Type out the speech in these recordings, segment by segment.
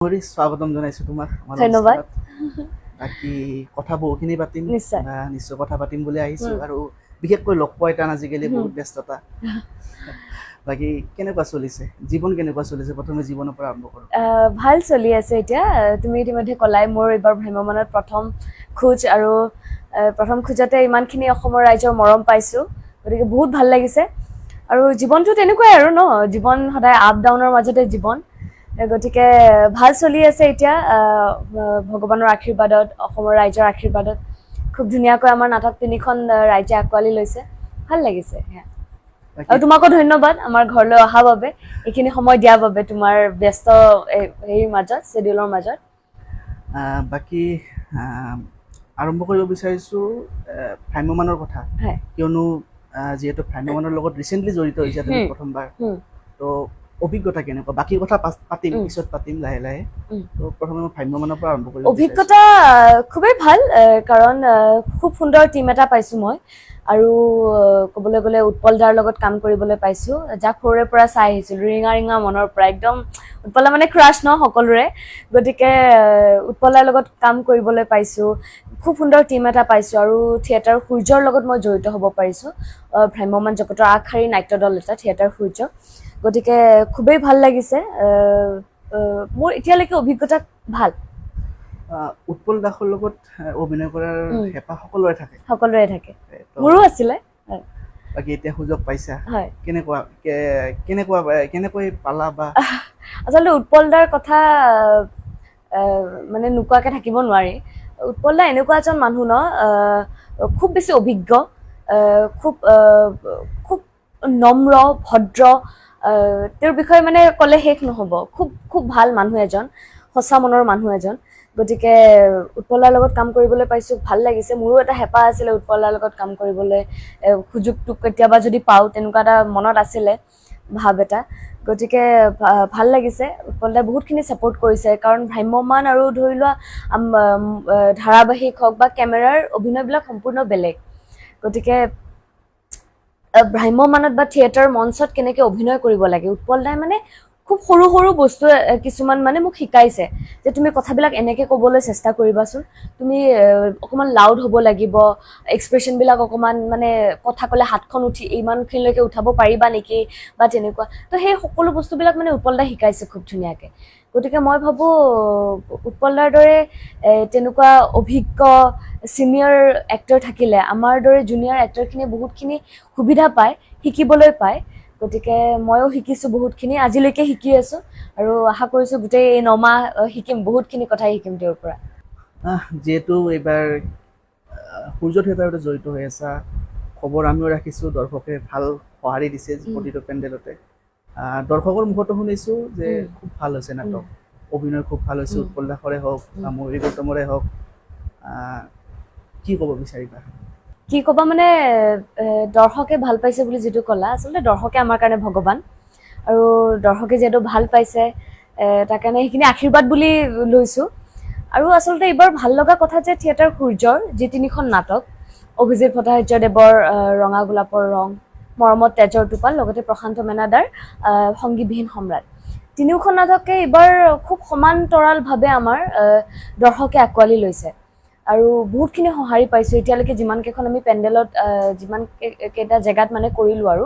স্বাগতম জনাইছো তোমাক আমাৰ ধন্যবাদ। বাকী কথা বহুখিনি পাতিম নিশ্চয় নিশ্চয় কথা পাতিম বুলি আহিছো আৰু বিশেষকৈ লগ পোৱা টান আজিকালি বহুত ব্যস্ততা বাকী কেনেকুৱা চলিছে জীৱন কেনেকুৱা চলিছে প্ৰথমে জীৱনৰ পৰা আৰম্ভ কৰোঁ ভাল চলি আছে এতিয়া তুমি ইতিমধ্যে কলাই মোৰ এইবাৰ ভ্ৰাম্যমানত প্ৰথম খোজ আৰু প্ৰথম খোজতে ইমানখিনি অসমৰ ৰাইজৰ মৰম পাইছো গতিকে বহুত ভাল লাগিছে আৰু জীৱনটো তেনেকুৱাই আৰু ন জীৱন সদায় আপ ডাউনৰ মাজতে জীৱন গতিকে ভাল চলি আছে এতিয়া ভগৱানৰ আশীৰ্বাদত অসমৰ ৰাইজৰ আশীৰ্বাদত খুব ধুনীয়াকৈ আমাৰ নাটক তিনিখন ৰাইজে আঁকোৱালি লৈছে ভাল লাগিছে আৰু তোমাকো ধন্যবাদ আমাৰ ঘৰলৈ অহাৰ বাবে এইখিনি সময় দিয়াৰ বাবে তোমাৰ ব্যস্ত হেৰিৰ মাজত শেডিউলৰ মাজত বাকী আৰম্ভ কৰিব বিচাৰিছো ভ্ৰাম্যমানৰ কথা কিয়নো যিহেতু ভ্ৰাম্যমানৰ লগত ৰিচেণ্টলি জড়িত হৈছে তুমি প্ৰথমবাৰ তো অভিজ্ঞতা কেনেকুৱা বাকি কথা পাতিম পিছত পাতিম লাহে লাহে তো প্ৰথমে ভ্ৰাম্যমানৰ পৰা আৰম্ভ কৰিম অভিজ্ঞতা খুবেই ভাল কাৰণ খুব সুন্দৰ টিম এটা পাইছো মই আৰু ক'বলৈ গ'লে উৎপল দাৰ লগত কাম কৰিবলৈ পাইছো যাক সৰুৰে পৰা চাই আহিছিলো ৰিঙা ৰিঙা মনৰ পৰা একদম উৎপলা মানে ক্ৰাছ ন সকলোৰে গতিকে উৎপলাৰ লগত কাম কৰিবলৈ পাইছো খুব সুন্দৰ টিম এটা পাইছো আৰু থিয়েটাৰ সূৰ্যৰ লগত মই জড়িত হ'ব পাৰিছো ভ্ৰাম্যমান জগতৰ আগশাৰী নাট্য দল এটা থিয়েটাৰ সূৰ্য গতিকে খুবেই ভাল লাগিছে মোৰ এতিয়ালৈকে অভিজ্ঞতা ভাল উৎপল দাসৰ লগত অভিনয় কৰাৰ হেঁপাহ সকলোৰে থাকে মোৰো আছিলে বাকী এতিয়া সুযোগ পাইছা হয় কেনেকৈ পালা বা আচলতে উৎপল দাৰ কথা মানে নোকোৱাকে থাকিব নোৱাৰি উৎপল দা এনেকুৱা এজন মানুহ ন খুব বেছি অভিজ্ঞ খুব খুব নম্ৰ ভদ্ৰ তেওঁৰ বিষয়ে মানে ক'লে শেষ নহ'ব খুব খুব ভাল মানুহ এজন সঁচা মনৰ মানুহ এজন গতিকে উৎপলাৰ লগত কাম কৰিবলৈ পাইছো ভাল লাগিছে মোৰো এটা হেঁপাহ আছিলে উৎপলাৰ লগত কাম কৰিবলৈ সুযোগটো কেতিয়াবা যদি পাওঁ তেনেকুৱা এটা মনত আছিলে ভাৱ এটা গতিকে ভাল লাগিছে উৎপলদাই বহুতখিনি ছাপোৰ্ট কৰিছে কাৰণ ভ্ৰাম্যমান আৰু ধৰি লোৱা ধাৰাবাহিক হওক বা কেমেৰাৰ অভিনয়বিলাক সম্পূৰ্ণ বেলেগ গতিকে ভ্ৰাম্যমানত বা থিয়েটাৰ মঞ্চত কেনেকৈ অভিনয় কৰিব লাগে উৎপলদাই মানে খুব সৰু সৰু বস্তু কিছুমান মানে মোক শিকাইছে যে তুমি কথাবিলাক এনেকৈ ক'বলৈ চেষ্টা কৰিবাচোন তুমি অকণমান লাউড হ'ব লাগিব এক্সপ্ৰেশ্যনবিলাক অকণমান মানে কথা ক'লে হাতখন উঠি ইমানখিনিলৈকে উঠাব পাৰিবা নেকি বা তেনেকুৱা তো সেই সকলো বস্তুবিলাক মানে উৎপলদাই শিকাইছে খুব ধুনীয়াকৈ গতিকে মই ভাবোঁ উৎপলদাৰ দৰে তেনেকুৱা অভিজ্ঞ ছিনিয়ৰ এক্টৰ থাকিলে আমাৰ দৰে জুনিয়ৰ এক্টৰখিনিয়ে বহুতখিনি সুবিধা পায় শিকিবলৈ পায় গতিকে ময়ো শিকিছোঁ বহুতখিনি আজিলৈকে শিকি আছোঁ আৰু আশা কৰিছোঁ গোটেই এই 9 মাহ শিকিম বহুতখিনি কথাই শিকিম তেওঁৰ পৰা যিহেতু এইবাৰ সূৰ্য থিয়েটাৰতে জড়িত হৈ আছা খবৰ আমিও ৰাখিছোঁ দৰ্শকে ভাল সঁহাৰি দিছে প্ৰতিটো পেণ্ডেলতে দৰ্শকৰ মুখতো শুনিছোঁ যে খুব ভাল হৈছে নাটক অভিনয় খুব ভাল হৈছে উৎপল দাসৰে হওক বা মৌৰী গৌতমৰে হওক কি ক'ব বিচাৰিবা কি ক'বা মানে দৰ্শকে ভাল পাইছে বুলি যিটো ক'লা আচলতে দৰ্শকে আমাৰ কাৰণে ভগৱান আৰু দৰ্শকে যিহেতু ভাল পাইছে তাৰ কাৰণে সেইখিনি আশীৰ্বাদ বুলি লৈছোঁ আৰু আচলতে এইবাৰ ভাল লগা কথা যে থিয়েটাৰ সূৰ্যৰ যি 3খন নাটক অভিজিত ভট্টাচাৰ্যদেৱৰ ৰঙা গোলাপৰ ৰং মৰমত তেজৰ টোপাল লগতে প্ৰশান্ত মেনাদাৰ সংগীতবিহীন সম্ৰাট তিনিওখন নাটকে এইবাৰ খুব সমান্তৰালভাৱে আমাৰ দৰ্শকে আঁকোৱালি লৈছে আৰু বহুতখিনি সঁহাৰি পাইছোঁ এতিয়ালৈকে যিমানকেইখন আমি পেণ্ডেলত যিমানকেইটা জেগাত মানে কৰিলোঁ আৰু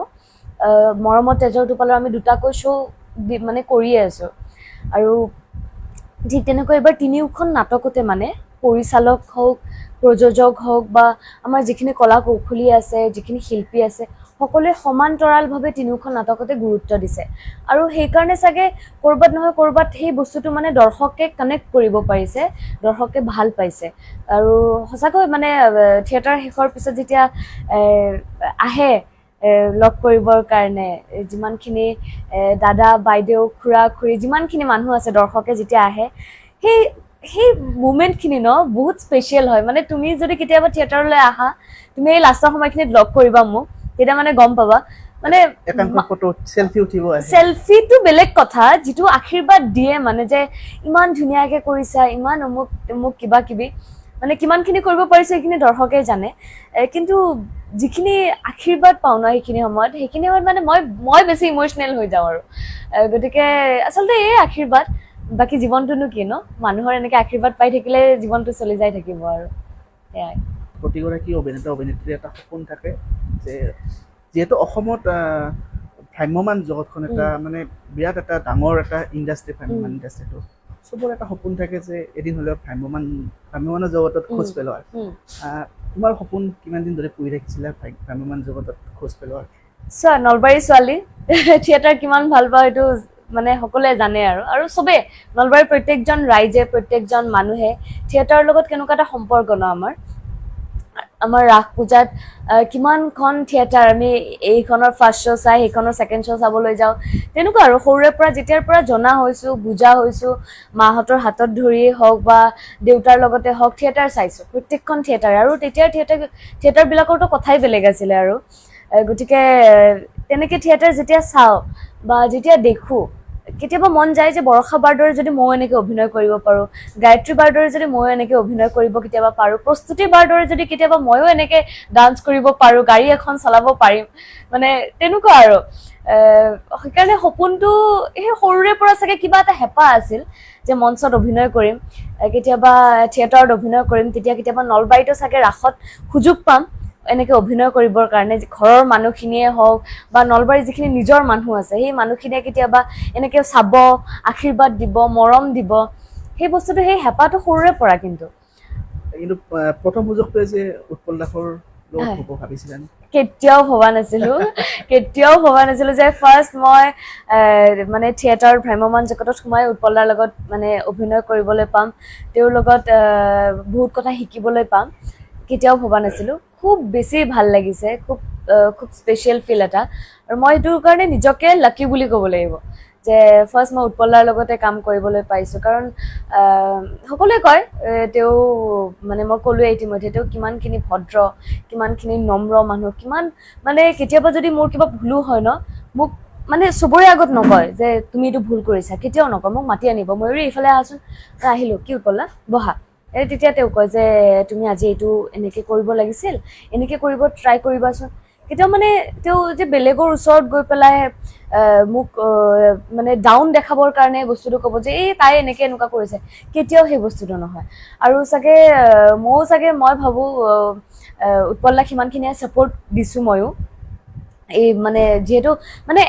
মৰমত তেজৰ টোপালৰ আমি 2টাকৈ শ্ব' মানে কৰিয়ে আছোঁ আৰু ঠিক তেনেকৈ এইবাৰ 3খন নাটকতে মানে পৰিচালক হওক প্ৰযোজক হওক বা আমাৰ যিখিনি কলা কৌশলী আছে যিখিনি শিল্পী আছে সকলোৱে সমান্তৰালভাৱে 3খন নাটকতে গুৰুত্ব দিছে আৰু সেইকাৰণে চাগে ক'ৰবাত নহয় ক'ৰবাত সেই বস্তুটো মানে দৰ্শকে কানেক্ট কৰিব পাৰিছে দৰ্শকে ভাল পাইছে আৰু সঁচাকৈ মানে থিয়েটাৰ শেষৰ পিছত যেতিয়া আহে লগ কৰিবৰ কাৰণে যিমানখিনি দাদা বাইদেউ খুৰা খুৰী যিমানখিনি মানুহ আছে দৰ্শকে যেতিয়া আহে সেই মুমেণ্টখিনি ন বহুত স্পেচিয়েল হয় মানে তুমি যদি কেতিয়াবা থিয়েটাৰলৈ আহা তুমি এই লাষ্টৰ সময়খিনিত লগ কৰিবা মোক তেতিয়া মানে গম পাবা মানে চেলফিটো বেলেগ কথা যিটো আশীৰ্বাদ দিয়ে মানে যে ইমান ধুনীয়াকৈ কৰিছা ইমান অমুক কিবা কিবি মানে কিমানখিনি কৰিব পাৰিছে সেইখিনি দৰ্শকে জানে কিন্তু যিখিনি আশীৰ্বাদ পাওঁ ন সেইখিনি সময়ত মানে মই বেছি ইম'চনেল হৈ যাওঁ আৰু গতিকে আচলতে এই আশীৰ্বাদ বাকী জীৱনটোনো কি ন, মানুহৰ এনেকে আশীৰ্বাদ পাই থাকিলে জীৱনটো চলি যাই থাকিব আৰু সেয়াই। প্ৰতিগৰাকী অভিনেতা অভিনেত্ৰীৰ এটা সপোন থাকে যে যিহেতু অসমত ভ্ৰাম্যমান জগতখন এটা মানে বিৰাট এটা ডাঙৰ এটা ইণ্ডাষ্ট্ৰি, ভ্ৰাম্যমান ইণ্ডাষ্ট্ৰিটো চবৰে এটা সপোন থাকে যে এদিন হ'লেও ভ্ৰাম্যমানৰ জগতত খোজ পেলোৱাৰ। তোমাৰ সপোন কিমান দিন ধৰি পুহি ৰাখিছিলা ভ্ৰাম্যমান জগতত খোজ পেলোৱাৰ? চোৱা, নলবাৰীৰ ছোৱালী, থিয়েটাৰ কিমান ভাল পাওঁ এইটো মানে সকলোৱে জানে আৰু চবেই, নলবাৰীৰ প্ৰত্যেকজন ৰাইজে, প্ৰত্যেকজন মানুহে থিয়েটাৰৰ লগত কেনেকুৱা এটা সম্পৰ্ক ন আমাৰ ৰাস পূজাত কিমানখন থিয়েটাৰ, আমি এইখনৰ ফাৰ্ষ্ট শ্ব' চাই সেইখনৰ ছেকেণ্ড শ্ব' চাবলৈ যাওঁ। তেনেকুৱা আৰু সৰুৰে পৰা যেতিয়াৰ পৰা জনা হৈছোঁ, বুজা হৈছোঁ, মাহঁতৰ হাতত ধৰিয়েই হওক বা দেউতাৰ লগতে হওক থিয়েটাৰ চাইছোঁ, প্ৰত্যেকখন থিয়েটাৰ। আৰু তেতিয়াৰ থিয়েটাৰবিলাকৰতো কথাই বেলেগ আছিলে আৰু গতিকে তেনেকৈ থিয়েটাৰ যেতিয়া চাওঁ বা যেতিয়া দেখোঁ, কেতিয়াবা মন যায় যে বৰষা বাৰ দৰে যদি ময়ো এনেকৈ অভিনয় কৰিব পাৰোঁ, গায়ত্ৰী বাৰ দৰে যদি ময়ো এনেকৈ অভিনয় কৰিব কেতিয়াবা পাৰোঁ, প্ৰস্তুতি বাৰ দৰে যদি কেতিয়াবা ময়ো এনেকৈ ডান্স কৰিব পাৰোঁ, গাড়ী এখন চলাব পাৰিম, মানে তেনেকুৱা আৰু সেইকাৰণে সপোনটো সেই সৰুৰে পৰা চাগে কিবা এটা হেঁপাহ আছিল যে মঞ্চত অভিনয় কৰিম, কেতিয়াবা থিয়েটাৰত অভিনয় কৰিম, তেতিয়া কেতিয়াবা নলবাৰীতো চাগে ৰাসত সুযোগ পাম এনেকৈ অভিনয় কৰিবৰ কাৰণে। ঘৰৰ মানুহখিনিয়ে হওক বা নলবাৰীৰ যিখিনি নিজৰ মানুহ আছে সেই মানুহখিনিয়ে কেতিয়াবা এনেকৈ চাব, আশীৰ্বাদ দিব, মৰম দিব, সেই বস্তুটো, সেই হেঁপাহটো সৰুৰে পৰা। কিন্তু প্ৰথম সুযোগটোৱে যে উৎপল দাসৰ লগত হ'ব ভাবিছিলা? কেতিয়াও ভবা নাছিলো যে ফাৰ্ষ্ট মই মানে থিয়েটাৰ ভ্ৰাম্যমান জগতত সোমাই উৎপল দাৰ লগত মানে অভিনয় কৰিবলৈ পাম, তেওঁৰ লগত বহুত কথা শিকিবলৈ পাম। কেতিয়াও ভবা নাছিলো। খুব বেছি ভাল লাগিছে, খুব স্পেচিয়েল ফিল এটা। আৰু মই এইটোৰ কাৰণে নিজকে লাকি বুলি ক'ব লাগিব যে ফাৰ্ষ্ট মই উৎপল দাৰ লগতে কাম কৰিবলৈ পাইছোঁ। কাৰণ সকলোৱে কয় তেওঁ মানে মই ক'লোৱে ইতিমধ্যে তেওঁ কিমানখিনি ভদ্ৰ, কিমানখিনি নম্ৰ মানুহ, কিমান মানে কেতিয়াবা যদি মোৰ কিবা ভুলো হয় ন, মোক মানে চবৰে আগত নকয় যে তুমি এইটো ভুল কৰিছা, কেতিয়াও নকয়, মোক মাতি আনিব, ময়ূৰী এইফালে আহাচোন, আহিলোঁ, কি উৎপল দা বহা। তেতিয়া তেওঁ কয় যে তুমি আজি এইটো এনেকৈ কৰিব লাগিছিল, এনেকৈ কৰিব ট্ৰাই কৰিবাচোন। কেতিয়াও মানে তেওঁ যে বেলেগৰ ওচৰত গৈ পেলাই মোক মানে ডাউন দেখাবৰ কাৰণে বস্তুটো ক'ব যে এই তাই এনেকুৱা কৰিছে, কেতিয়াও সেই বস্তুটো নহয়। আৰু চাগে মই ভাবোঁ উৎপল দাক সিমানখিনিয়ে ছাপোৰ্ট দিছোঁ ময়ো। এই মানে যিহেতু মানে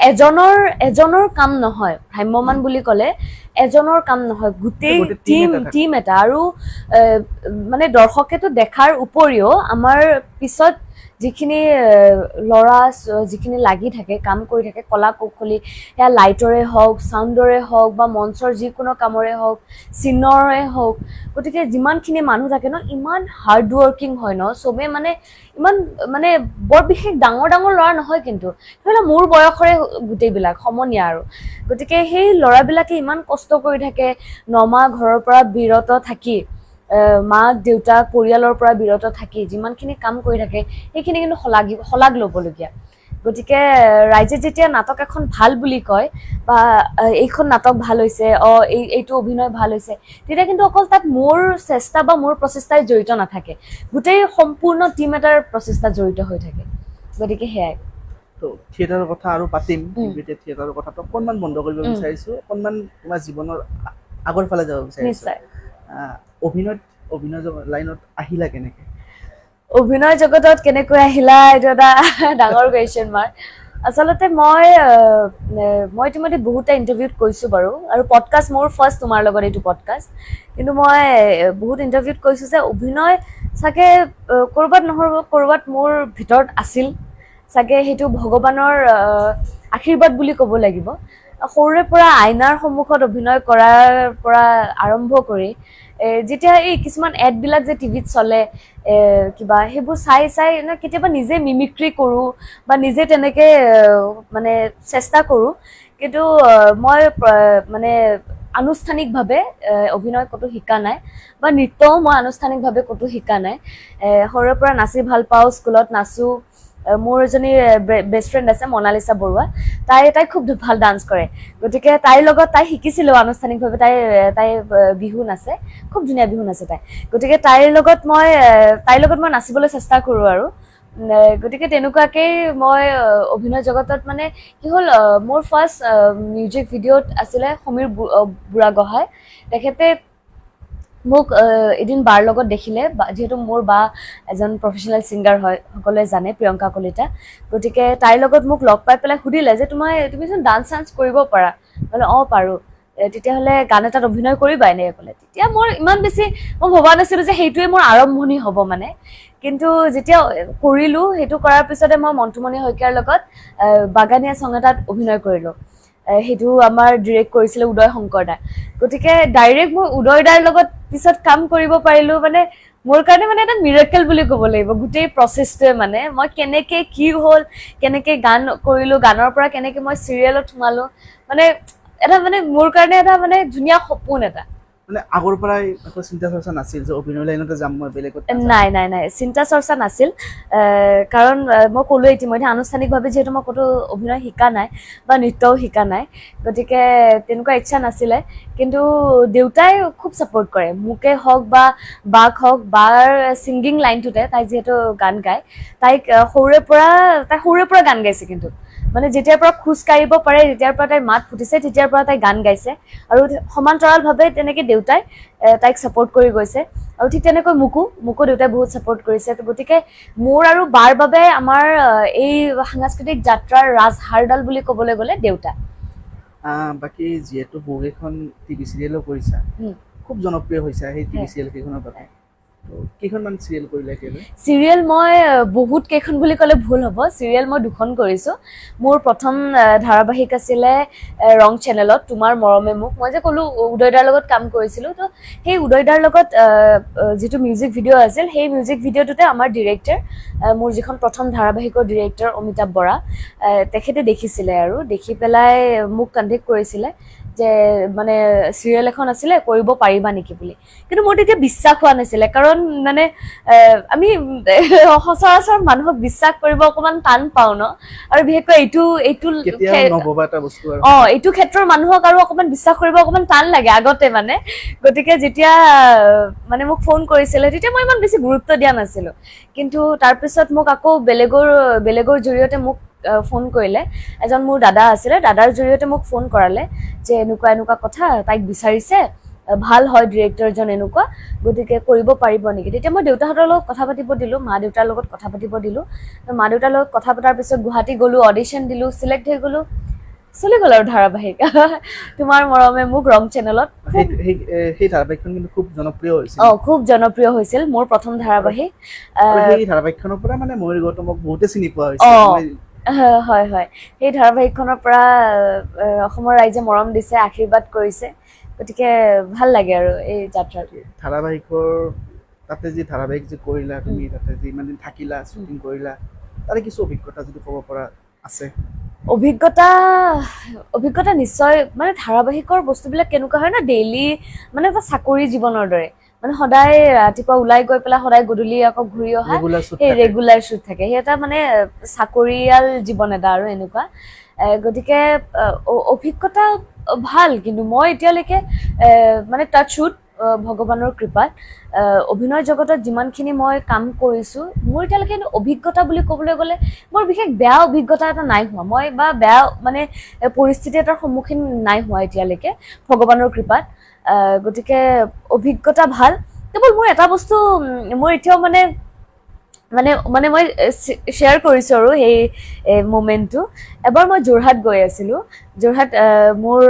এজনৰ কাম নহয়, ভ্ৰাম্যমান বুলি ক'লে এজনৰ কাম নহয়, গোটেই টিম এটা। আৰু মানে দৰ্শকেতো দেখাৰ উপৰিও আমাৰ পিছত যিখিনি ল'ৰা যিখিনি লাগি থাকে, কাম কৰি থাকে, কলা কৌশলী, সেয়া লাইটৰে হওক, চাউণ্ডৰে হওক বা মঞ্চৰ যিকোনো কামৰে হওক, চিনৰে হওক, গতিকে যিমানখিনি মানুহ থাকে ন, ইমান হাৰ্ড ৱৰ্কিং হয় ন চবেই, মানে ইমান মানে বৰ বিশেষ ডাঙৰ ল'ৰা নহয়, কিন্তু সেইফালে মোৰ বয়সৰে গোটেইবিলাক সমনীয়া আৰু। গতিকে সেই ল'ৰাবিলাকে ইমান কষ্ট কৰি থাকে, 9 মাহ ঘৰৰ পৰা বিৰত থাকি, মাক দেউতাক পৰিয়ালৰ পৰা বিৰত থাকি যিমানখিনি কাম কৰি থাকে সেইখিনি কিন্তু শলাগ ল'বলগীয়া। গতিকে ৰাইজে যেতিয়া নাটক এখন ভাল বুলি কয় বা এইখন নাটক ভাল হৈছে, এইটো অভিনয় ভাল হৈছে, তেতিয়া কিন্তু অকল তাত মোৰ চেষ্টা বা মোৰ প্ৰচেষ্টাই জড়িত নাথাকে, গোটেই সম্পূৰ্ণ টিম এটাৰ প্ৰচেষ্টা জড়িত হৈ থাকে। গতিকে সেয়াই। তো থিয়েটাৰৰ কথা আৰু পাতিম, কিন্তু এতিয়া থিয়েটাৰৰ কথাটো অকণমান বন্ধ কৰিব বিচাৰিছোঁ, অকণমান তোমাৰ জীৱনৰ আগৰ ফালে যাব বিচাৰিছোঁ। নিশ্চয়। অভিনয় লাইনত আহিলা কেনেকে? অভিনয় জগতত কেনেকৈ আহিলা, এইটো এটা ডাঙৰ কুৱেশ্যন মাৰ্ক। আচলতে মই ইতিমধ্যে বহুতে ইণ্টাৰভিউত কৈছোঁ বাৰু, আৰু পডকাষ্ট মোৰ ফাৰ্ষ্ট তোমাৰ লগত এইটো পডকাষ্ট, কিন্তু মই বহুত ইণ্টাৰভিউত কৈছোঁ যে অভিনয় চাগে ক'ৰবাত মোৰ ভিতৰত আছিল চাগে, সেইটো ভগৱানৰ আশীৰ্বাদ বুলি ক'ব লাগিব। সৰুৰে পৰা আইনাৰ সন্মুখত অভিনয় কৰাৰ পৰা আৰম্ভ কৰি যেতিয়া এই কিছুমান এডবিলাক যে টিভিত চলে কিবা, সেইবোৰ চাই কেতিয়াবা নিজে মিমিক্ৰি কৰোঁ বা নিজে তেনেকৈ মানে চেষ্টা কৰোঁ, কিন্তু মই মানে আনুষ্ঠানিকভাৱে অভিনয় ক'তো শিকা নাই বা নৃত্যও মই আনুষ্ঠানিকভাৱে ক'তো শিকা নাই। সৰুৰে পৰা নাচি ভাল পাওঁ, স্কুলত নাচোঁ। মোৰ এজনী বেষ্ট ফ্ৰেণ্ড আছে মনালিছা বৰুৱা, তাই খুব ভাল ডান্স কৰে, গতিকে তাইৰ লগত শিকিছিলোঁ আনুষ্ঠানিকভাৱে। তাই বিহু নাচে, খুব ধুনীয়া বিহু নাচে তাই, গতিকে তাইৰ লগত মই নাচিবলৈ চেষ্টা কৰোঁ আৰু গতিকে তেনেকুৱাকৈ মই অভিনয় জগতত মানে কি হ'ল মোৰ ফাৰ্ষ্ট মিউজিক ভিডিঅ'ত আছিলে সমীৰ বুঢ়াগোহাঁই। তেখেতে মোক এদিন বাৰ লগত দেখিলে, যিহেতু মোৰ বা এজন প্ৰফেচনেল ছিংগাৰ হয়, সকলোৱে জানে, প্ৰিয়ংকা কলিতা। গতিকে তাইৰ লগত মোক লগ পাই পেলাই সুধিলে যে তুমিচোন ডান্স চান্স কৰিব পাৰা। বোলে অঁ পাৰোঁ, তেতিয়াহ'লে গান এটাত অভিনয় কৰিবা এনেকৈ ক'লে। তেতিয়া মই ইমান বেছি ভবা নাছিলোঁ যে সেইটোৱে মোৰ আৰম্ভণি হ'ব মানে। কিন্তু যেতিয়া কৰিলোঁ, সেইটো কৰাৰ পিছতে মই মন্টুমণি শইকীয়াৰ লগত বাগানীয়া চং এটাত অভিনয় কৰিলোঁ। সেইটো আমাৰ ডিৰেক্ট কৰিছিলে উদয় শংকৰ দা। গতিকে ডাইৰেক্ট মই উদয় দাৰ লগত পিছত কাম কৰিব পাৰিলোঁ, মানে মোৰ কাৰণে মানে এটা মিৰাকেল বুলি ক'ব লাগিব গোটেই প্ৰচেছটোৱে। মানে মই কেনেকৈ কি হ'ল, কেনেকৈ গান কৰিলোঁ, গানৰ পৰা কেনেকৈ মই চিৰিয়েলত সোমালোঁ, মানে এটা মানে মোৰ কাৰণে এটা মানে ধুনীয়া সপোন এটা। মানে আগৰ পৰাই একো চিন্তা চৰ্চা নাছিল যে অভিনয় লাইনতে যাম মই, বেলেগত? নাই নাই নাই, চিন্তা চৰ্চা নাছিল। কাৰণ মই ক'লোৱে ইতিমধ্যে আনুষ্ঠানিকভাৱে যিহেতু মই ক'তো অভিনয় শিকা নাই বা নৃত্যও শিকা নাই, গতিকে তেনেকুৱা ইচ্ছা নাছিলে। কিন্তু দেউতাই খুব ছাপোৰ্ট কৰে, মোকে হওক বা বাক হওক। বাৰ ছিংগিং লাইনটোতে, তাই যিহেতু গান গায়, তাই সৰুৰে পৰা গান গাইছে। কিন্তু মানে যেতিয়াৰ পৰা খোজ কাঢ়িব পাৰে, যেতিয়াৰ পৰা তাইৰ মাত ফুটিছে, তেতিয়াৰ পৰা তাই গান গাইছে। আৰু সমান্তৰালভাৱে তেনেকৈ দেউতাই তাইক ছাপোৰ্ট কৰি গৈছে। আৰু ঠিক তেনেকৈ মোকো দেউতাই বহুত ছাপোৰ্ট কৰিছে। গতিকে মোৰ আৰু বাৰ বাবে আমাৰ এই সাংস্কৃতিক যাত্ৰাৰ ৰাজহাড়ডাল বুলি ক'বলৈ গ'লে দেউতা। বাকী যিহেতু বহুকেইখন টিভি চিৰিয়েলো কৰিছা, খুব জনপ্ৰিয় হৈছে সেই টিভি চিৰিয়েল কেইখনৰ বাবে, কেইখনমান চিৰিয়েল কৰিলা এতিয়ালৈ? চিৰিয়েল মই বহুত কেইখন বুলি ক'লে ভুল হ'ব। চিৰিয়েল মই 2খন কৰিছোঁ। মোৰ প্ৰথম ধাৰাবাহিক আছিলে ৰং চেনেলত, তোমাৰ মৰমে মোক। মই যে ক'লোঁ উদয় দাৰ লগত কাম কৰিছিলোঁ, তো সেই উদয় দাৰ লগত যিটো মিউজিক ভিডিঅ' আছিল, সেই মিউজিক ভিডিঅ'টোতে আমাৰ ডিৰেক্টৰ, মোৰ যিখন প্ৰথম ধাৰাবাহিকৰ ডিৰেক্টৰ অমিতাভ বৰা, তেখেতে দেখিছিলে আৰু দেখি পেলাই মোক কণ্টেক্ট কৰিছিলে যে মানে চিৰিয়েল এখন আছিলে, কৰিব পাৰিবা নেকি বুলি। কিন্তু মোৰ তেতিয়া বিশ্বাস হোৱা নাছিলে, কাৰণ মানে আমি সচৰাচৰ মানুহক বিশ্বাস কৰিব অকণমান টান পাওঁ ন। আৰু বিশেষকৈ এইটো ক্ষেত্ৰৰ মানুহক আৰু অকণমান বিশ্বাস কৰিব অকণমান টান লাগে আগতে মানে। গতিকে যেতিয়া মানে মোক ফোন কৰিছিলে, তেতিয়া মই ইমান বেছি গুৰুত্ব দিয়া নাছিলোঁ। কিন্তু তাৰপিছত মোক আকৌ বেলেগৰ জৰিয়তে মোক ফোন কৰিলে। এজন মোৰ দাদা আছিলে, দাদাৰ জৰিয়তে মোক ফোন কৰালে যে এনেকুৱা কথা, তাইক বিচাৰিছে, ভাল হয় ডিৰেক্টৰজন এনেকুৱা, গতিকে কৰিব পাৰিব নেকি। তেতিয়া মই দেউতাহঁতৰ লগত কথা পাতিব দিলোঁ, মা দেউতাৰ লগত কথা পাতিব দিলোঁ। মা দেউতাৰ লগত কথা পতাৰ পিছত গুৱাহাটী গ'লোঁ, অডিশ্যন দিলোঁ, চিলেক্ট হৈ গ'লোঁ, চলি গ'ল আৰু ধাৰাবাহিক তোমাৰ মৰমে মোক ৰং চেনেলত। সেই ধাৰাবাহিকখন কিন্তু খুব জনপ্ৰিয় হৈছিল। খুব জনপ্ৰিয় হৈছিল, মোৰ প্ৰথম ধাৰাবাহিক। সেই ধাৰাবাহিকখনৰ পৰা মানে ময়ূৰী গৌতমক বহুতে চিনি পোৱা হৈছে। হয় হয়, সেই ধাৰাবাহিকখনৰ পৰা অসমৰ ৰাইজে মৰম দিছে, আশীৰ্বাদ কৰিছে। গতিকে ভাল লাগে আৰু এই যাত্ৰাটো। ধাৰাবাহিকৰ তাতে যি ধাৰাবাহিক যে কৰিলা তুমি, তাতে যি ইমান দিন থাকিলা, শ্বুটিং কৰিলা, তাৰে কিছু অভিজ্ঞতা যদি ক'ব পৰা আছে? অভিজ্ঞতা নিশ্চয়। মানে ধাৰাবাহিকৰ বস্তুবিলাক কেনেকুৱা হয় ন, ডেইলি মানে এটা চাকৰি জীৱনৰ দৰে। মানে সদায় ৰাতিপুৱা ওলাই গৈ পেলাই সদায় গধূলি আকৌ ঘূৰি অহা সেই ৰেগুলাৰ শ্বুট থাকে। সেই এটা মানে চাকৰিয়াল জীৱন এটা আৰু এনেকুৱা। গতিকে অভিজ্ঞতা ভাল। কিন্তু মই এতিয়ালৈকে মানে টাচ উড, ভগৱানৰ কৃপাত অভিনয় জগতত যিমানখিনি মই কাম কৰিছোঁ, মোৰ এতিয়ালৈকে অভিজ্ঞতা বুলি ক'বলৈ গ'লে মোৰ বিশেষ বেয়া অভিজ্ঞতা এটা নাই হোৱা। মই বা বেয়া মানে পৰিস্থিতি এটাৰ সন্মুখীন নাই হোৱা এতিয়ালৈকে, ভগৱানৰ কৃপাত। গতিকে অভিজ্ঞতা ভাল। কেৱল মোৰ এটা বস্তু মোৰ এতিয়াও মানে মই শ্বেয়াৰ কৰিছোঁ আৰু সেই মমেণ্টটো। এবাৰ মই যোৰহাট গৈ আছিলোঁ। যোৰহাট মোৰ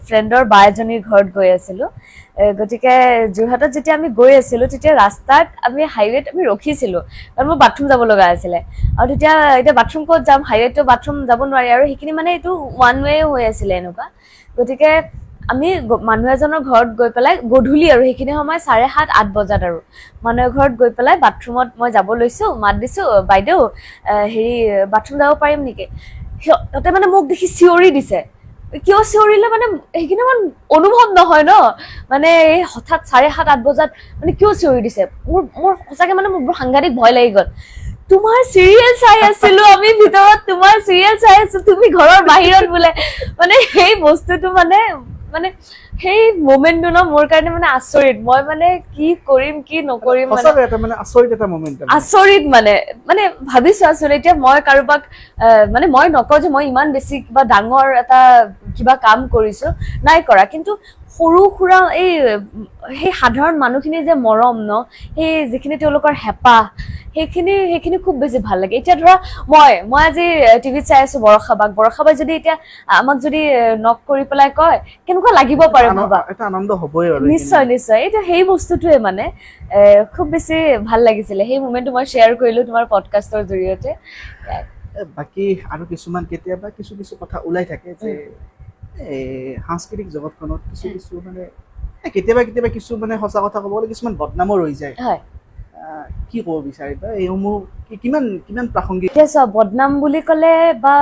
ফ্ৰেণ্ডৰ বা এজনীৰ ঘৰত গৈ আছিলোঁ। গতিকে যোৰহাটত যেতিয়া আমি গৈ আছিলোঁ, তেতিয়া ৰাস্তাত হাইৱেত আমি ৰখিছিলোঁ, কাৰণ মোৰ বাথৰুম যাব লগা আছিলে। আৰু এতিয়া বাথৰুম ক'ত যাম, হাইৱেতটো বাথৰুম যাব নোৱাৰি, আৰু সেইখিনি মানে এইটো ওৱান ৱে হৈ আছিলে এনেকুৱা। গতিকে আমি মানুহ এজনৰ ঘৰত গৈ পেলাই গধূলি, আৰু সেইখিনি সময় 7:30-8 বজাত, আৰু মানুহৰ ঘৰত গৈ পেলাই বাথৰুমত মই যাব লৈছোঁ, মাত দিছোঁ, বাইদেউ বাথৰুম যাব পাৰিম নেকি। সিহঁতে মানে মোক দেখি চিঞৰি দিছে। কিয় চিঞৰিলে মানে সেইখিনি ইমান অনুভৱ নহয় ন, মানে এই হঠাৎ 7:30-8 বজাত মানে কিয় চিঞৰি দিছে। মোৰ সঁচাকে মানে মোৰ সাংঘাতিক ভয় লাগি গ'ল। তোমাৰ চিৰিয়েল চাই আছিলোঁ আমি ভিতৰত, তোমাৰ চিৰিয়েল চাই আছোঁ, তুমি ঘৰৰ বাহিৰত বোলে। মানে সেই বস্তুটো মানে সেই মোমেণ্টটো ন মোৰ কাৰণে মানে আচৰিত মই মানে কি কৰিম কি নকৰিম মানে আচৰিত এটা মোমেণ্ট আচৰিত মানে ভাবিছো আচৰিত এতিয়া মই কাৰোবাক মানে মই নকওঁ যে মই ইমান বেছি কিবা ডাঙৰ এটা কিবা কাম কৰিছো নাই কৰা কিন্তু সৰু সুৰা সেই সাধাৰণ মানুহখিনিৰ যে মৰম ন সেই যিখিনি তেওঁলোকৰ হেঁপাহ সেইখিনি খুব বেছি ভাল লাগে এতিয়া ধৰা মই আজি টিভিত চাই আছো বৰষাবাক যদি এতিয়া আমাক যদি নক কৰি পেলাই কয় কেনেকুৱা লাগিব পাৰে ভাবা এটা আনন্দ হ'বই আৰু নিশ্চয় এইটো সেই বস্তুটোৱে মানে খুব বেছি ভাল লাগিছিলে সেই মোমেণ্টটো মই শ্বেয়াৰ কৰিলো তোমাৰ পডকাষ্টৰ জৰিয়তে বাকী আৰু কিছুমান কেতিয়াবা কিছু কথা ওলাই থাকে যে সাংস্কৃতিক জগতখনত কিছু মানে কেতিয়াবা কিছু মানে সঁচা কথা ক'ব গ'লে কিছুমান বদনামো ৰৈ যায় কি ক'ব বিচাৰিবা এইসমূহ কিমান প্ৰাসংগিক এতিয়া চোৱা বদনাম বুলি ক'লে বা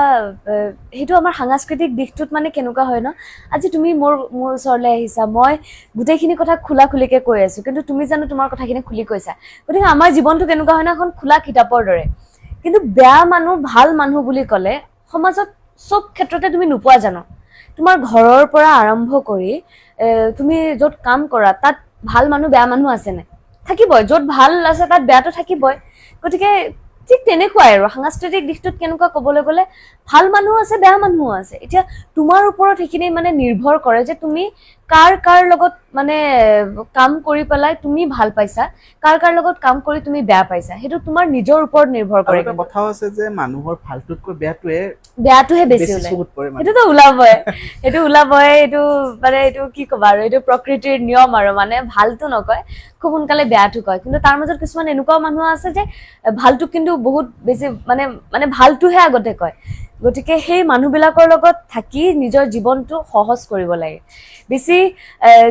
সেইটো আমাৰ সাংস্কৃতিক দিশটোত মানে কেনেকুৱা হয় ন আজি তুমি মোৰ ওচৰলৈ আহিছা মই গোটেইখিনি কথা খোলাখুলিকে কৈ আছো কিন্তু তুমি জানো তোমাৰ কথাখিনি খুলি কৈছা গতিকে আমাৰ জীৱনটো কেনেকুৱা হয় ন এখন খোলা কিতাপৰ দৰে কিন্তু বেয়া মানুহ ভাল মানুহ বুলি ক'লে সমাজত চব ক্ষেত্ৰতে তুমি নোপোৱা জানো তোমাৰ ঘৰৰ পৰা আৰম্ভ কৰি তুমি য'ত কাম কৰা তাত ভাল মানুহ বেয়া মানুহ আছেনে থাকিবই য'ত ভাল আছে তাত বেয়াটো থাকিবই গতিকে ঠিক তেনেকুৱাই আৰু সাংস্কৃতিক দিশটোত কেনেকুৱা ক'বলৈ গ'লে ভাল মানুহো আছে বেয়া মানুহো আছে এতিয়া তোমাৰ ওপৰত সেইখিনি মানে নিৰ্ভৰ কৰে যে তুমি কাৰ লগত মানে কাম কৰি পেলাই তুমি ভাল পাইছা কাৰ লগত কাম কৰি তুমি বেয়া পাইছা সেইটো তোমাৰ নিজৰ ওপৰত নিৰ্ভৰ কৰে এটা কথাও আছে যে মানুহৰ ভালটোতকৈ বেয়াটোহে বেছি ওলায় সেইটোতো ওলাবই এইটো মানে এইটো কি ক'বা আৰু এইটো প্ৰকৃতিৰ নিয়ম আৰু মানে ভালটো নকয় খুব সোনকালে বেয়াটো কয় কিন্তু তাৰ মাজত কিছুমান এনেকুৱাও মানুহ আছে যে ভালটো কিন্তু বহুত বেছি মানে ভালটোহে আগতে কয় গতিকে সেই মানুহবিলাকৰ লগত থাকি নিজৰ জীৱনটো সহজ কৰিব লাগে বেছি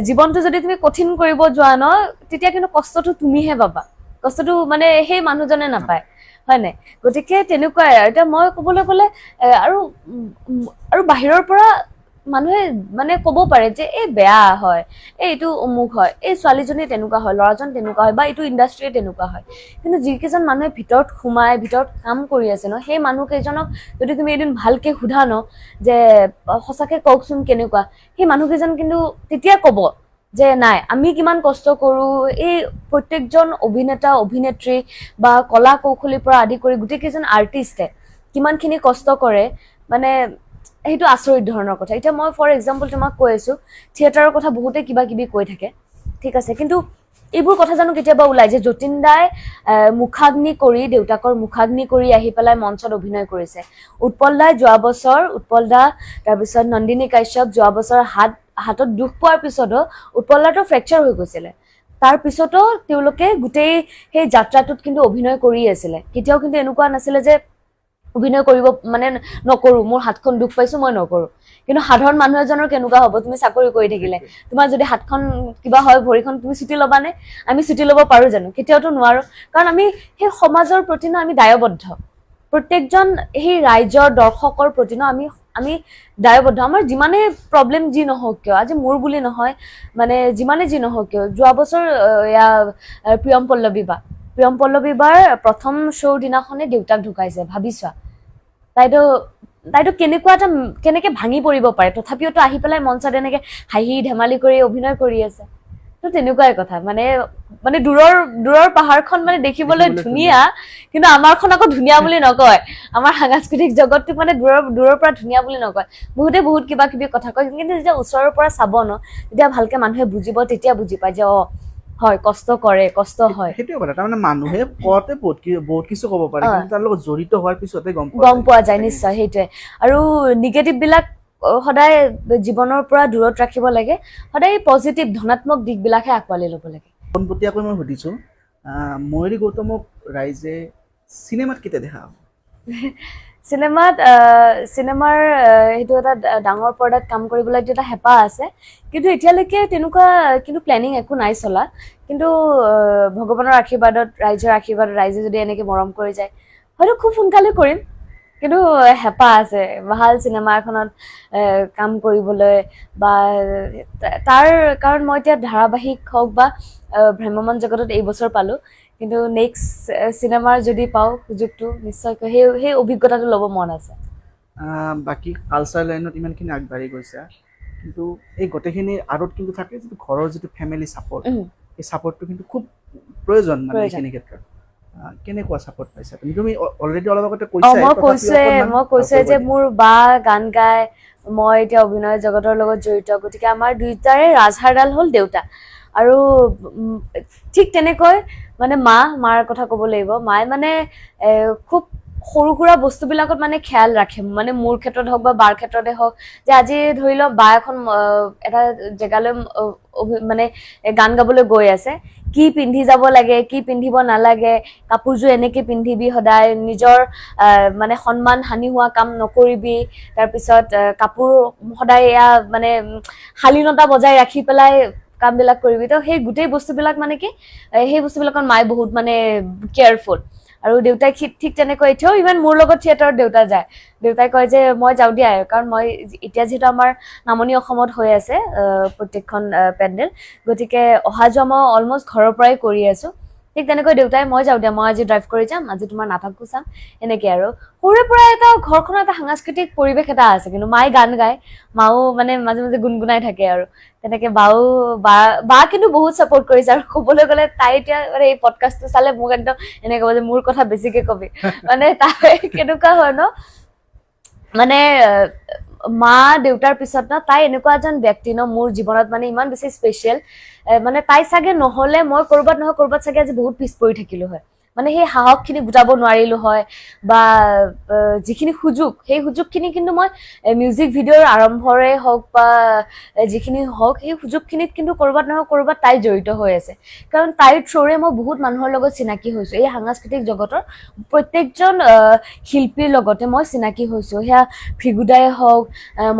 জীৱনটো যদি তুমি কঠিন কৰিব যোৱা ন তেতিয়া কিন্তু কষ্টটো তুমিহে পাবা কষ্টটো মানে সেই মানুহজনে নাপায় হয় নাই গতিকে তেনেকুৱাই এতিয়া মই ক'বলৈ গ'লে আৰু বাহিৰৰ পৰা মানুহে মানে ক'ব পাৰে যে এই বেয়া হয় এইটো অমুক হয় এই ছোৱালীজনী তেনেকুৱা হয় ল'ৰাজন তেনেকুৱা হয় বা এইটো ইণ্ডাষ্ট্ৰীয়ে তেনেকুৱা হয় কিন্তু যিকেইজন মানুহে ভিতৰত সোমাই ভিতৰত কাম কৰি আছে ন সেই মানুহকেইজনক যদি তুমি এদিন ভালকে সোধা ন যে সঁচাকে কওকচোন কেনেকুৱা সেই মানুহকেইজন কিন্তু তেতিয়া ক'ব যে নাই আমি কিমান কষ্ট কৰো এই প্ৰত্যেকজন অভিনেতা অভিনেত্ৰী বা কলা কৌশলীৰ পৰা আদি কৰি গোটেইকেইজন আৰ্টিষ্টে কিমানখিনি কষ্ট কৰে মানে সেইটো আচৰিত ধৰণৰ কথা এতিয়া মই ফৰ এক্সাম্পল তোমাক কৈ আছো থিয়েটাৰৰ কথা বহুতে কিবা কিবি কৈ থাকে ঠিক আছে কিন্তু এইবোৰ কথা জানো কেতিয়াবা ওলাই যে যতীন দাই মুখাগ্নি কৰি দেউতাকৰ মুখাগ্নি কৰি আহি পেলাই মঞ্চত অভিনয় কৰিছে উৎপল দাই যোৱা বছৰ উৎপল দা তাৰপিছত নন্দিনী কাশ্যপ যোৱা বছৰ হাতত দুখ পোৱাৰ পিছতো উৎপল দাটো ফ্ৰেকচাৰ হৈ গৈছিলে তাৰ পিছতো তেওঁলোকে গোটেই সেই যাত্ৰাটোত কিন্তু অভিনয় কৰি আছিলে কেতিয়াও কিন্তু এনেকুৱা নাছিলে যে অভিনয় কৰিব মানে নকৰো মোৰ হাতখন দুখ পাইছো মই নকৰো কিন্তু সাধাৰণ মানুহ এজনৰ কেনেকুৱা হ'ব তুমি চাকৰি কৰি থাকিলে তোমাৰ যদি হাতখন কিবা হয় ভৰিখন তুমি ছুটি ল'বানে আমি ছুটি ল'ব পাৰো জানো কেতিয়াওতো নোৱাৰো কাৰণ আমি সেই সমাজৰ প্ৰতি আমি দায়বদ্ধ প্ৰত্যেকজন সেই ৰাইজৰ দৰ্শকৰ প্ৰতি আমি দায়বদ্ধ আমাৰ যিমানে প্ৰব্লেম যি নহওক কিয় আজি মোৰ বুলি নহয় মানে যিমানে যি নহওক কিয় যোৱা বছৰ প্ৰিয়ম পল্লৱী বাৰ প্ৰথম শ্বৰ দিনাখনে দেউতাক ঢুকাইছে ভাবিছোৱা তাইতো কেনেকে ভাঙি পৰিব পাৰে তথাপিওতো আহি পেলাই মঞ্চত এনেকে হাঁহি ধেমালি কৰি অভিনয় কৰি আছে তো তেনেকুৱাই কথা মানে দূৰৰ পাহাৰখন মানে দেখিবলৈ ধুনীয়া কিন্তু আমাৰখন আকৌ ধুনীয়া বুলি নকয় আমাৰ সাংস্কৃতিক জগতটোক মানে দূৰৰ পৰা ধুনীয়া বুলি নকয় বহুতে বহুত কিবা কিবি কথা কয় কিন্তু যেতিয়া ওচৰৰ পৰা চাব ন তেতিয়া ভালকে মানুহে বুজিব তেতিয়া বুজি পায় যে হয় কষ্ট হয় সেইটোৱে কথা তাৰমানে মানুহে কওঁতে বহুত কিছু ক'ব পাৰে কিন্তু তাৰ লগত জড়িত হোৱাৰ পিছতে গম পোৱা যায় নিশ্চয় সেইটোৱে আৰু নিগেটিভ বিলাক সদায় জীৱনৰ পৰা দূৰত ৰাখিব লাগে সদায় পজিটিভ ধনাত্মক দিশবিলাকহে আঁকোৱালি ল'ব লাগে পোনপটীয়াকৈ মই সুধিছোঁ ময়ূৰী গৌতমক ৰাইজে চিনেমাত কেতিয়া দেখা হ'ব চিনেমাৰ সেইটো এটা ডাঙৰ পৰ্দাত কাম কৰিবলৈ এটা হেঁপাহ আছে কিন্তু এতিয়ালৈকে তেনেকুৱা কিন্তু প্লেনিং একো নাই চলা কিন্তু ভগৱানৰ আশীৰ্বাদত ৰাইজৰ আশীৰ্বাদত ৰাইজে যদি এনেকে মৰম কৰি যায় হয়তো খুব সোনকালে কৰিম কিন্তু হেঁপাহ আছে ভাল চিনেমা এখনত কাম কৰিবলৈ বা তাৰ কাৰণ মই এতিয়া ধাৰাবাহিক হওক বা ভ্ৰাম্যমাণ জগতত এই বছৰ পালো কিন্তু নেক্সট চিনেমাৰ যদি পাওঁ সুযোগটো নিশ্চয়কৈ সেই অভিজ্ঞতাটো ল'ব মন আছে বাকী কালচাৰ লাইনত ইমানখিনি আগবাঢ়ি গৈছা কিন্তু এই গোটেইখিনি আঁৰত কিন্তু থাকে যিটো ঘৰৰ যিটো ফেমিলি ছাপৰ্ট, এই ছাপৰ্টটো কিন্তু খুব প্ৰয়োজন মানে এইখিনি ক্ষেত্ৰত। কেনেকুৱা ছাপৰ্ট পাইছা তুমি অলৰেডি অলপ আগতে কৈছা? মই কৈছোৱে যে মোৰ বা গান গায়, মই এতিয়া অভিনয় জগতৰ লগত জড়িত, গতিকে আমাৰ দুইটাৰে ৰাজহাড়ডাল হ'ল দেউতা। আৰু ঠিক তেনেকৈ মানে মাৰ কথা ক'ব লাগিব। মায়ে মানে খুব সৰু সুৰা বস্তুবিলাকত মানে খেয়াল ৰাখে, মানে মোৰ ক্ষেত্ৰত হওক বা বাৰ ক্ষেত্ৰতে হওক, যে আজি ধৰি লওক বা এখন এটা জেগালৈ মানে গান গাবলৈ গৈ আছে, কি পিন্ধি যাব লাগে, কি পিন্ধিব নালাগে, কাপোৰযোৰ এনেকে পিন্ধিবি, সদায় নিজৰ মানে সন্মান হানি হোৱা কাম নকৰিবি, তাৰপিছত কাপোৰ সদায় এয়া মানে শালীনতা বজাই ৰাখি পেলাই কামবিলাক কৰিবি। তো সেই গোটেই বস্তুবিলাক মানে কি, সেই বস্তুবিলাকত মায়ে বহুত মানে কেয়াৰফুল। আৰু দেউতাই ঠিক তেনেকৈ এতিয়াও ইভেন মোৰ লগত থিয়েটাৰত দেউতা যায়। দেউতাই কয় যে মই যাওঁ দিয়া, কাৰণ মই এতিয়া যিহেতু আমাৰ নামনি অসমত হৈ আছে প্ৰত্যেকখন পেণ্ডেল, গতিকে অহা যোৱা মই অলমষ্ট ঘৰৰ পৰাই কৰি আছো। ঠিক তেনেকৈ দেউতাই মই যাওঁ দিয়া, মই আজি ড্ৰাইভ কৰি যাম, আজি তোমাৰ নাটকো চাম, এনেকে। আৰু সৰুৰে পৰা এটা ঘৰখনৰ এটা সাংস্কৃতিক পৰিৱেশ এটা আছে। কিন্তু মায়ে গান গায়, মাও মানে মাজে মাজে গুণগুণাই থাকে। আৰু তেনেকে বা কিন্তু বহুত ছাপোৰ্ট কৰিছে। আৰু ক'বলৈ গ'লে তাই এতিয়া মানে এই পডকাষ্টটো চালে মোক একদম এনেকে ক'ব যে মোৰ কথা বেছিকে কবি, মানে তাই কেনেকুৱা হয় ন, মানে মা দেউতাৰ পিছত ন তাই এনেকুৱা এজন ব্যক্তি ন মোৰ জীৱনত, মানে ইমান বেছি স্পেচিয়েল। মানে তাই চাগে নহলে মই কৰবাত নহয় কৰবাত চাগে আজি বহুত পিছ পৰি থাকিলো হয়। মানে সেই সাহসখিনি গোটাব নোৱাৰিলো হয়, বা যিখিনি সুযোগ, সেই সুযোগখিনি কিন্তু মই মিউজিক ভিডিঅ'ৰ আৰম্ভৰে হওক বা যিখিনি হওক, সেই সুযোগখিনিত কিন্তু কৰবাত নহয় কৰবাত তাই জড়িত হৈ আছে। কাৰণ তাইৰ থ্ৰুৰে মই বহুত মানুহৰ লগত চিনাকি হৈছো। এই সাংস্কৃতিক জগতৰ প্ৰত্যেকজন শিল্পীৰ লগতে মই চিনাকি হৈছো। সেয়া ভৃগুদাই হওক,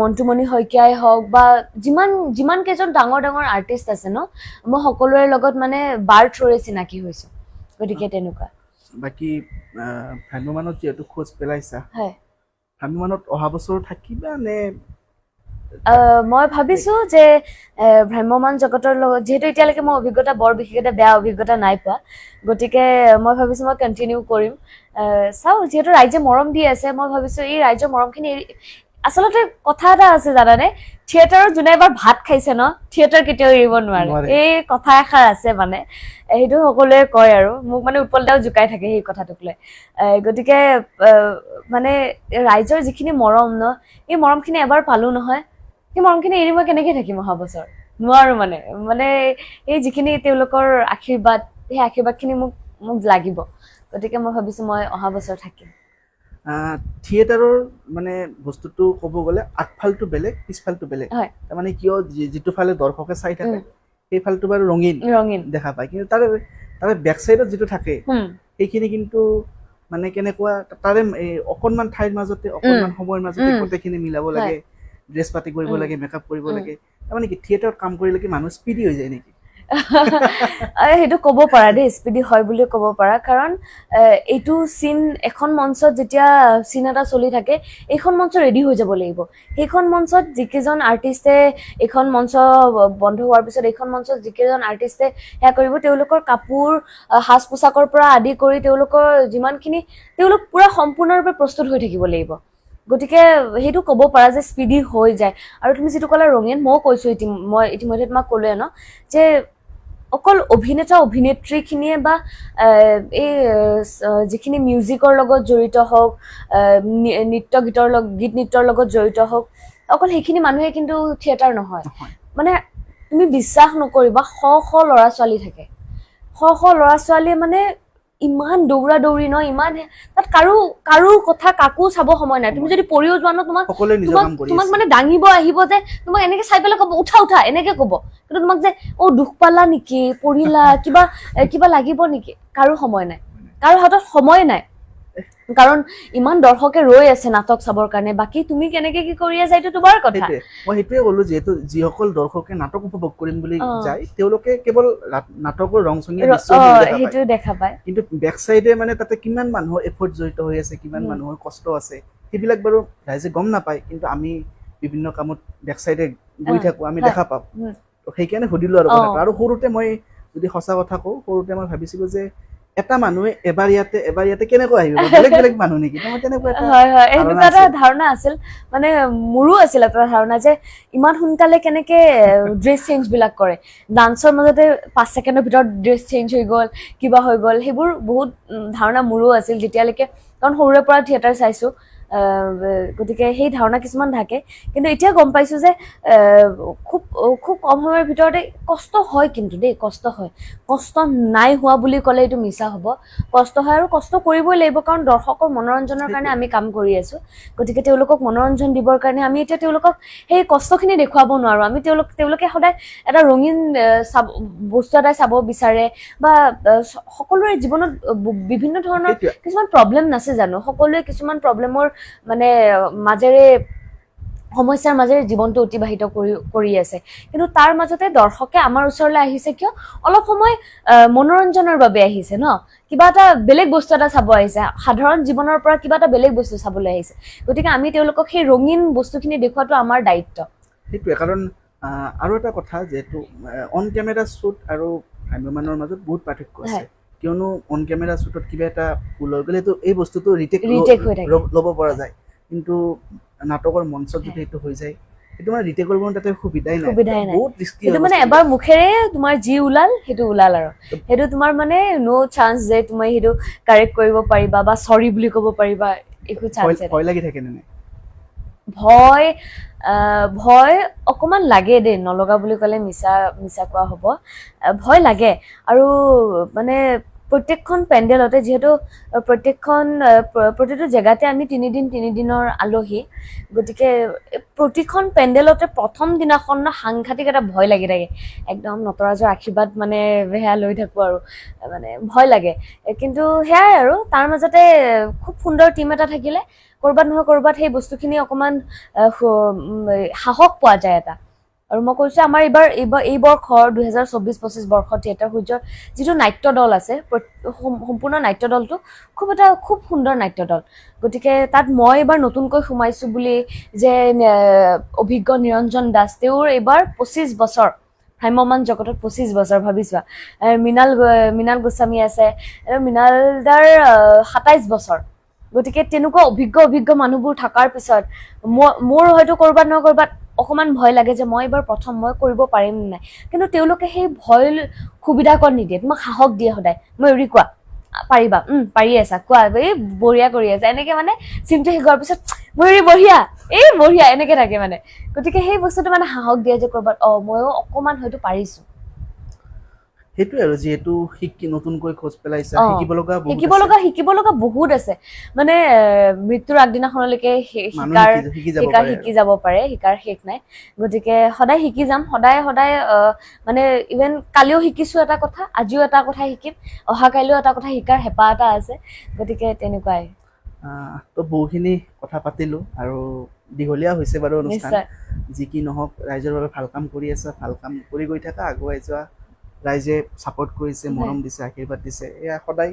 মন্টুমণি শইকীয়াই হওক, বা যিমান কেইজন ডাঙৰ ডাঙৰ আৰ্টিষ্ট আছে ন, মই সকলোৰে লগত মানে বাৰ থ্ৰুৰে চিনাকি হৈছো। গতিকে তেনেকুৱা। বাকী ভ্ৰাম্যমানত যিহেতু খোজ পেলাইছা, হয়, ভ্ৰাম্যমানত অহা বছৰ থাকিবা নে? মই ভাবিছো যে ভ্ৰাম্যমান জগতৰ লগত, যিহেতু এতিয়ালৈকে মই অভিজ্ঞতা বৰ বিশেষ এটা বেয়া অভিজ্ঞতা নাই পোৱা, গতিকে মই ভাবিছো মই কণ্টিনিউ কৰিম। চাওঁ, যিহেতু ৰাইজে মৰম দি আছে, মই ভাবিছো এই ৰাইজৰ মৰমখিনি আচলতে কথা এটা আছে জানানে, থিয়েটাৰত যোনে এবাৰ ভাত খাইছে ন, থিয়েটাৰ কেতিয়াও এৰিব নোৱাৰে। এই কথা এষাৰ আছে, মানে সেইটো সকলোৱে কয়, আৰু মোক মানে উৎপলদাও জোকাই থাকে সেই কথাটোক লৈ। গতিকে মানে ৰাইজৰ যিখিনি মৰম ন, এই মৰমখিনি এবাৰ পালো নহয়, সেই মৰমখিনি এৰি মই কেনেকে থাকিম অহা বছৰ? নোৱাৰো মানে এই যিখিনি তেওঁলোকৰ আশীৰ্বাদ, সেই আশীৰ্বাদখিনি মোক লাগিব। গতিকে মই ভাবিছো মই অহা বছৰ থাকিম। থিয়েটাৰৰ মানে বস্তুটো ক'ব গ'লে আগফালটো বেলেগ, পিছফালটো বেলেগ। তাৰমানে কিয়, যিটো ফালে দৰ্শকে চাই থাকে সেই ফালটো বাৰু ৰঙীন দেখা পায়, কিন্তু তাৰে বেক চাইডত যিটো থাকে সেইখিনি কিন্তু মানে কেনেকুৱা, তাৰে অকণমান ঠাইৰ মাজতে, অকণমান সময়ৰ মাজতে গোটেইখিনি মিলাব লাগে, ড্ৰেছ পাতি কৰিব লাগে, মেকআপ কৰিব লাগে। তাৰমানে কি থিয়েটাৰত কাম কৰিলে কি মানুহ স্পীডি হৈ যায় নেকি? সেইটো ক'ব পাৰা দেই, স্পীডি হয় বুলি ক'ব পাৰা। কাৰণ এইটো চিন, এখন মঞ্চত যেতিয়া চিন এটা চলি থাকে, এইখন মঞ্চ ৰেডি হৈ যাব লাগিব। সেইখন মঞ্চত যিকেইজন আৰ্টিষ্টে, এইখন মঞ্চ বন্ধ হোৱাৰ পিছত এইখন মঞ্চত যিকেইজন আৰ্টিষ্টে সেয়া কৰিব, তেওঁলোকৰ কাপোৰ, সাজ পোছাকৰ পৰা আদি কৰি তেওঁলোকৰ যিমানখিনি, তেওঁলোক পুৰা সম্পূৰ্ণৰূপে প্ৰস্তুত হৈ থাকিব লাগিব। গতিকে সেইটো ক'ব পাৰা যে স্পীডি হৈ যায়। আৰু তুমি যিটো ক'লা ৰঙীন, ময়ো কৈছো, মই ইতিমধ্যে তোমাক ক'লোৱে ন, যে অকল অভিনেতা অভিনেত্ৰীখিনিয়ে বা এই যিখিনি মিউজিকৰ লগত জড়িত হওক, গীত নৃত্যৰ লগত জড়িত হওক, অকল সেইখিনি মানুহে কিন্তু থিয়েটাৰ নহয়। মানে তুমি বিশ্বাস নকৰিবা, শ ল'ৰা ছোৱালী থাকে, শ ল'ৰা ছোৱালীয়ে মানে ইমান দৌৰা দৌৰি ন, ইমান তাত কাৰো কথা কাকো চাব সময় নাই। তুমি যদি পৰিও যোৱা ন, তোমাক মানে দাঙিব আহিব, যে তোমাক এনেকে চাই পেলাই ক'ব উঠা, এনেকে ক'ব। কিন্তু তোমাক যে দুখ পালা নেকি, পৰিলা, কিবা লাগিব নেকি, কাৰো সময় নাই, কাৰো হাতত সময় নাই। কাৰণ ইমান দৰ্শকে ৰৈ আছে নাটক চাবৰ কাৰণে। বাকী তুমি কেনেকে কি কৰি আছা এইটো তোমাৰ কথা। মই সেইটোৱে ক'লো, যিহেতু যিসকল দৰ্শকে নাটক উপভোগ কৰিম বুলি যায়, তেওঁলোকে কেৱল নাটকৰ ৰংচঙীয়া দৃশ্য দেখা পায়। কিন্তু বেক চাইডে মানে তাতে কিমান মানুহৰ এফৰ্ট জড়িত হৈ আছে, কিমান মানুহৰ কষ্ট আছে, সেইবিলাক বাৰু ৰাইজে গম নাপায়। কিন্তু আমি বিভিন্ন কামত বেক চাইডে গৈ থাকো, আমি দেখা পাওঁ। সেইকাৰণে সুধিলো আৰু কথাটো। আৰু সৰুতে মই যদি সঁচা কথা কওঁ, সৰুতে মই ভাবিছিলো যে এটা মানুহে এবাৰ ইয়াতে কেনেকৈ আহিব বেলেগ বেলেগ মানুহ নেকি তোমাৰ তেনেকুৱা এটা হয় হয় এনেকুৱা এটা ধাৰণা আছিল মানে মোৰো আছিল এটা ধাৰণা যে ইমান সোনকালে কেনেকে ড্ৰেছ চেঞ্জ বিলাক কৰে ডান্সৰ মাজতে 5 ছেকেণ্ডৰ ভিতৰত ড্ৰেছ চেঞ্জ হৈ গ'ল কিবা হৈ গ'ল সেইবোৰ বহুত ধাৰণা মোৰো আছিল যেতিয়ালৈকে কাৰণ সৰুৰে পৰা থিয়েটাৰ চাইছো গতিকে সেই ধাৰণা কিছুমান থাকে কিন্তু এতিয়া গম পাইছো যে খুব খুব কম সময়ৰ ভিতৰতে কষ্ট হয় কিন্তু দেই কষ্ট নাই হোৱা বুলি ক'লে এইটো মিছা হ'ব কষ্ট হয় আৰু কষ্ট কৰিবই লাগিব কাৰণ দৰ্শকৰ মনোৰঞ্জনৰ কাৰণে আমি কাম কৰি আছো গতিকে তেওঁলোকক মনোৰঞ্জন দিবৰ কাৰণে আমি এতিয়া তেওঁলোকক সেই কষ্টখিনি দেখুৱাব নোৱাৰো আমি তেওঁলোকে সদায় এটা ৰঙীন বস্তু এটা চাব বিচাৰে বা সকলোৰে জীৱনত বিভিন্ন ধৰণৰ কিছুমান প্ৰব্লেম নাছে জানো সকলোৱে কিছুমান প্ৰব্লেমৰ মানে মাজেৰে সমস্যাৰ মাজেৰে জীৱনটো অতিবাহিত কৰি আছে কিন্তু তাৰ মাজতে দৰ্শকে আমাৰ ওচৰলৈ আহিছে কিয় অলপ সময় মনোৰঞ্জনৰ বাবে আহিছে ন কিবা এটা বেলেগ বস্তু এটা চাব আহিছে সাধাৰণ জীৱনৰ পৰা কিবা এটা বেলেগ বস্তু চাবলৈ আহিছে গতিকে আমি তেওঁলোকক সেই ৰঙীন বস্তুখিনি দেখুৱাটো আমাৰ দায়িত্ব সেইটোৱে কাৰণ আৰু এটা কথা যেটো অন কেমেৰা শ্বুট আৰু ভ্ৰাম্যমানৰ মাজত বহুত পাৰ্থক্য আছে কিয়নো অন কেমেৰা শ্বুটত কিবা এটা ভুল হৈ গ'লে তো এই বস্তুটো ৰিটেক ল'ব পৰা যায় কিন্তু নাটকৰ মঞ্চত যদি এইটো হৈ যায় এইটো মানে ৰিটেক কৰিব তাতে সুবিধাই নাই বহুত ৰিস্কি এইটো মানে এবাৰ মুখেৰে তোমাৰ যি ওলাল সেইটো ওলাল আৰু সেইটো তোমাৰ মানে নো চান্স যে তুমি সেইটো কাৰেক্ট কৰিব পাৰিবা বা সৰি বুলি ক'ব পাৰিবা একো চান্স নাই ভয় লাগি থাকে নে ভয় অকমান লাগে দেই নলগা বুলি ক'লে মিছা কোৱা হ'ব ভয় লাগে আৰু মানে প্ৰত্যেকখন পেণ্ডেলতে যিহেতু প্ৰতিটো জেগাতে আমি 3 দিনৰ আলহী গতিকে প্ৰতিখন পেণ্ডেলতে প্ৰথম দিনাখন সাংঘাতিক এটা ভয় লাগি থাকে একদম নটৰাজৰ আশীৰ্বাদ মানে বেয়া লৈ থাকো আৰু মানে ভয় লাগে কিন্তু সেয়াই আৰু তাৰ মাজতে খুব সুন্দৰ টিম এটা থাকিলে কৰবাত নহয় কৰবাত সেই বস্তুখিনি অকমান সাহস পোৱা যায় এটা আৰু মই কৈছো আমাৰ এই বৰ্ষৰ 2024-25 বৰ্ষৰ থিয়েটাৰ সূৰ্যৰ যিটো নাট্য দল আছে সম্পূৰ্ণ নাট্য দলটো খুব সুন্দৰ নাট্য দল গতিকে তাত মই এবাৰ নতুনকৈ সোমাইছো বুলি যে অভিজ্ঞ নিৰঞ্জন দাস তেওঁৰ এবাৰ 25 বছৰ ভ্ৰাম্যমান জগতত 25 বছৰ ভাবিছোৱা মৃণাল গোস্বামী আছে মৃণাল দাৰ 27 বছৰ গতিকে তেনেকুৱা অভিজ্ঞ মানুহবোৰ থকাৰ পিছত মোৰ হয়তো কৰবাত নহয় কৰবাত অকমান ভয় লাগে যে মই এবাৰ প্ৰথম মই কৰিব পাৰিম নাই কিন্তু তেওঁলোকে সেই ভয় সুবিধা কৰি নিদিয়ে তোমাক সাহস দিয়ে সদায় মই কোৱা পাৰিবা পাৰি আছা কোৱা এই বঢ়িয়া কৰি আছা এনেকে মানে চিমটো শেষ হোৱাৰ পিছত বঢ়িয়া এনেকে থাকে মানে গতিকে সেই বস্তুটো মানে সাহস দিয়ে যে কৰবাত ময়ো অকমান হয়তো পাৰিছো সেইটোৱে আৰু যেহেতু নতুনকৈ খোজ পেলাইছা শিকিব লগা বহুত আছে মানে মৃত্যুৰ আগদিনাখনলৈকে শিকি যাব পাৰে শিকাৰ শেষ নাই গতিকে সদায় শিকি যাম সদায় মানে ইভেন কালিও শিকিছো এটা কথা আজিও এটা কথা শিকিম অহা কাইলৈও এটা কথা শিকাৰ হেঁপাহ এটা আছে গতিকে তেনেকুৱাই তো বহুখিনি কথা পাতিলো আৰু দীঘলীয়া হৈছে বাৰু অনুষ্ঠান যি কি নহওক ৰাইজৰ বাবে ভাল কাম কৰি আছা ভাল কাম কৰি গৈ থাকা আগুৱাই যোৱা ৰাইজে সাপোৰ্ট কৰিছে মৰম দিছে আশীৰ্বাদ দিছে এয়া সদায়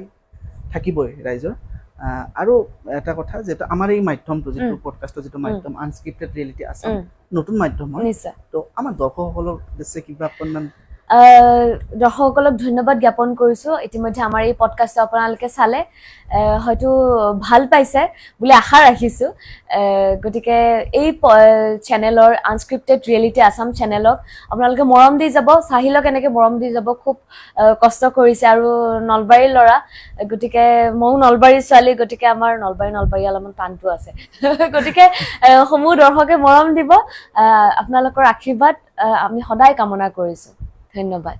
থাকিবই ৰাইজৰ আৰু এটা কথা যেটা আমাৰ এই মাধ্যমটো যেটো পডকাষ্টৰ যেটো মাধ্যম আনস্ক্ৰিপ্টেড ৰিয়েলিটি আছে নতুন মাধ্যম তো আমাৰ দৰ্শকসকলৰ উদ্দেশ্যে কিবা অকণমান দৰ্শকসকলক ধন্যবাদ জ্ঞাপন কৰিছো ইতিমধ্যে আমাৰ এই পডকাষ্ট আপোনালোকে চালে হয়তো ভাল পাইছে বুলি আশা ৰাখিছো গতিকে এই চেনেলৰ আনস্ক্ৰিপ্টেড ৰিয়েলিটি আসাম চেনেলক আপোনালোকে মৰম দি যাব সাহিলক এনেকে মৰম দি যাব খুব কষ্ট কৰিছে আৰু নলবাৰীৰ ল'ৰা গতিকে মও নলবাৰীৰ ছোৱালী গতিকে আমাৰ নলবাৰী অলপমান টানটো আছে গতিকে সমূহ দৰ্শকে মৰম দিব আপোনালোকৰ আশীৰ্বাদ আমি সদায় কামনা কৰিছো ধন্যবাদ